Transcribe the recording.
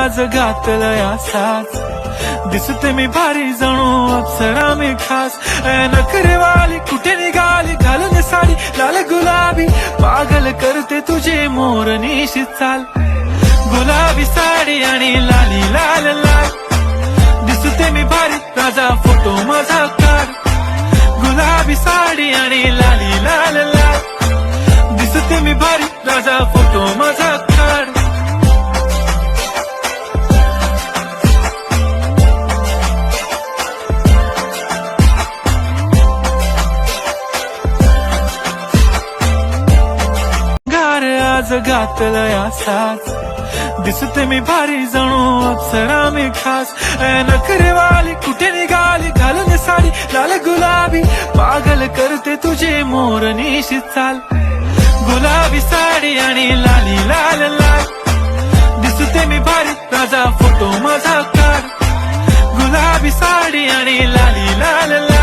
आज घातलंय असाच दिसते मी भारी जणू अप्सरा मी खास नखरेवाली कुठे निघाली घालून साडी लाल गुलाबी पागल करते तुझे मोरनीशी चाल गुलाबी साडी आणि लाली लाल लाल दिसते मी भारी ताजा फोटो माझा काढ गुलाबी साडी आणि लाली लाल लाल दिसते मी भारी ताजा फोटो माझा काढ आज घातलंय असाच दिसते मी भारी जणू अप्सरा मी खास नखरेवाली कुठे निघाली घालून साडी लाल गुलाबी पागल करते तुझे मोरनीशी चाल गुलाबी साडी आणि लाली लाल लाल दिसते मी भारी ताजा फोटो माझा काढ गुलाबी साडी आणि लाली लाल लाल